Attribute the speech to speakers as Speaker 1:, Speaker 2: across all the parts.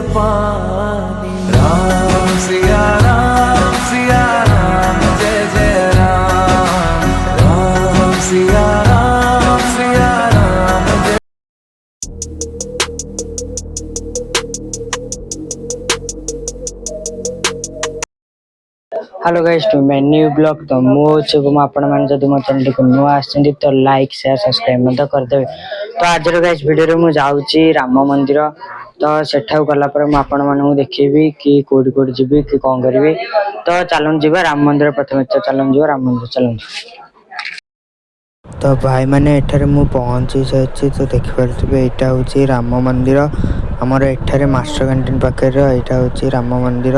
Speaker 1: पानी। राम सिया राम जय जय राम। राम सिया राम जय।
Speaker 2: Hello guys to my new blog. तो मुझे आपण मैंने जब मो चैनल को नुआ आछन तो लाइक शेयर सब्सक्राइब मत कर देबे। तो आज गाइस वीडियो रे मु जाउची राम मंदिर। तो सेठाउ गला पर मु आपण मानू देखिबी कि कोडी कोडी जिबी कि कोन करबी। तो चलन जीवा राम मंदिर प्रथम चलन जीवा राम मंदिर चलन। तो भाई माने एठारे मु पहुंची जायछि। तो देखि परथिबे एटा होची राम मंदिर। हमर एठारे मास्टर कैंटीन पाखे एटा होची राम मंदिर।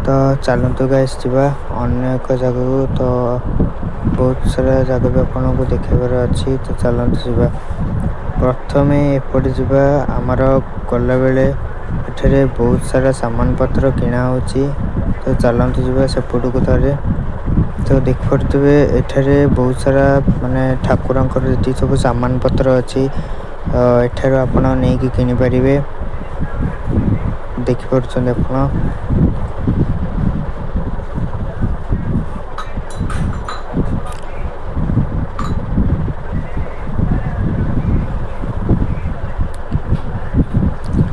Speaker 2: तो चलतु गाइस जीवा अनेक जगह को। तो बहुत सारा जगह भी आपन को देखेबार अछि। तो चलतु जीवा प्रथमे एपटे जीवा हमर गला बेले एठारे बहुत सारा सामान पत्र किना होची। तो चलतु जीवा सेपटू को तारे। तो देख परथिबे एठारे बहुत सारा माने ठाकुरंकर जति सब सामान पत्र अछि। एठारे आपन नै कि किनि परिबे देख परछन आपन।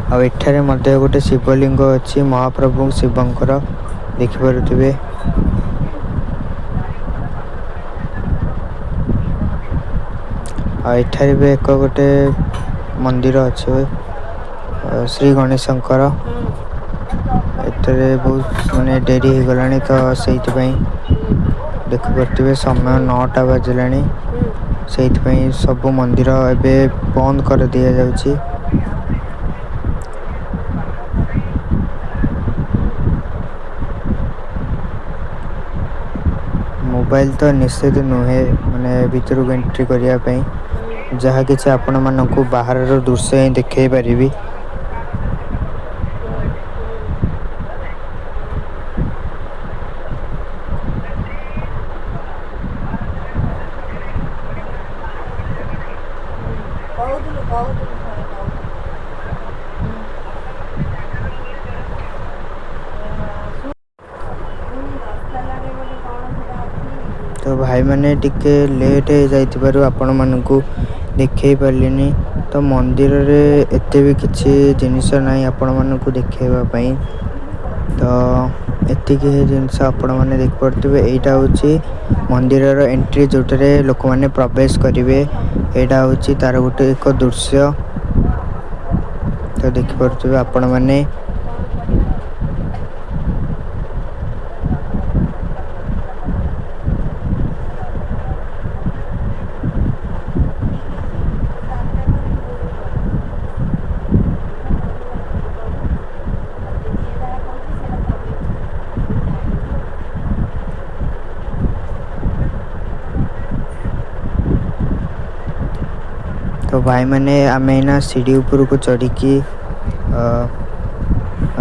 Speaker 2: आ एठारे मध्ये गोटे शिवलिंग अछि महाप्रभु शिवंकर देख परथिबे। आ एठारे भी एक गोटे मंदिर अछि श्री गणेशंकर। एठारे बहुत माने डेरी हो गलानी। तो सेति पई देख परथिबे समय 9टा बजलानी। सेति पई सब मंदिर एबे बंद कर दिया जाउची। मोबाइल तो निश्चित नुहे माने भीतर एंट्री करिया पई जहा किछ आपण मानन को बाहर रो दृश्य ही देखै परिबी। तो भाई माने टिके लेट हो जाइतिबारु आपण मानकू देखै परलिनी। तो मंदिर रे एते भी किछि जिनिस नाही आपण मानकू देखैबा पई। तो एति के जिनिस आपण माने देख परथिबे एटा होची मंदिर रो एंट्री जोटरे लोक माने प्रवेश करिवे। एटा होची तार गोटे एक दृश्य। तो देख परथिबे आपण माने। तो भाई माने आमे ना सीढ़ी ऊपर को चढ़ी की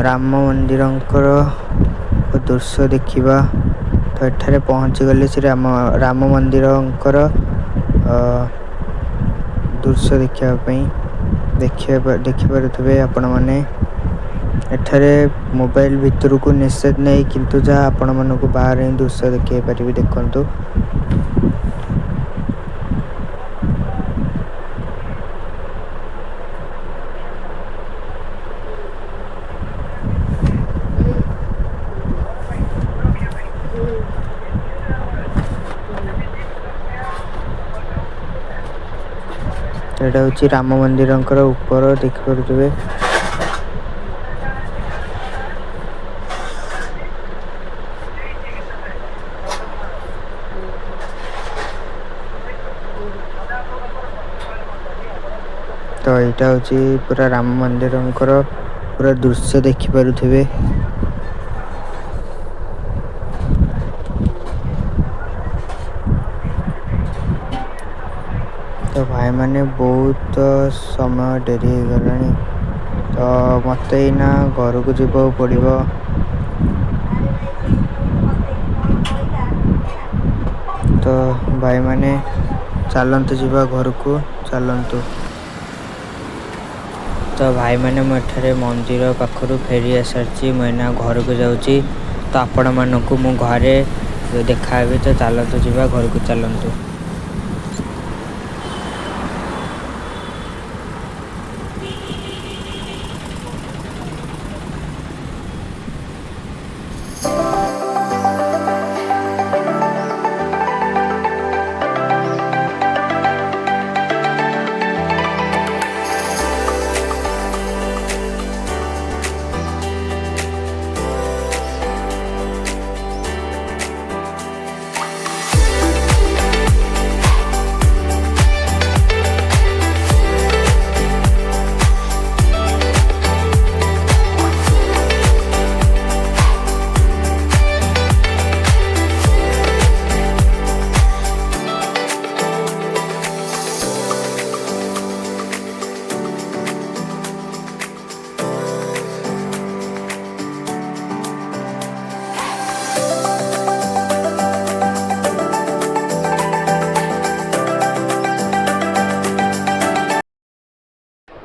Speaker 2: राम मंदिरंकर दृश्य देखिबा। तो एठारे पहुंची गले से राम मंदिरंकर दृश्य देखिया पई देखि परथिबे आपण माने। एठारे मोबाइल भीतर को निषेध नहीं किंतु जा आपण मन को बाहर ही दृश्य देखि परिबे देखंतु। एटा होची राम मंदिरंकर ऊपर देख परथिबे। तो एटा होची पूरा राम मंदिरंकर पूरा दृश्य देखि परथिबे। तो भाई माने बहुत समय डेरी हो गलानी। तो मते ना घर को जीवा पड़िबो। तो भाई माने चलंतु जीवा घर को चलंतु तो भाई मैंने मुझे मंदिर पाखु फेरी आसारी मुझे घर को जाऊँगी तो आपण मानक मु घरे देखा तो चलतु जा घर को चलतु।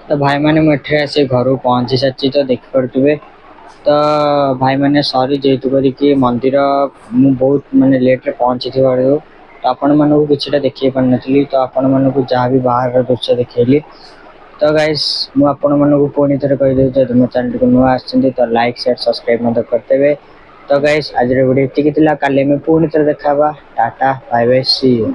Speaker 2: तो भाई मैंने मुझे आसी घर पहुँची सारी तो देखिपे तो भाई मैंने सॉरी जेहेतु करके मंदिर मु बहुत माने लेट रे पहुँची थी तो आपण मानक किसी देखी पार नी तो आपण मानक जहाँ भी बाहर दृश्य देखली तो गाइस मु आपण मानक पुणी थे कहीदे जब मो चैनल को नुआ आछंती तो लाइक शेयर सब्सक्राइब करते। तो गाइस आज वीडियो ठीक काले पुणी थे देखा tata bye bye see you.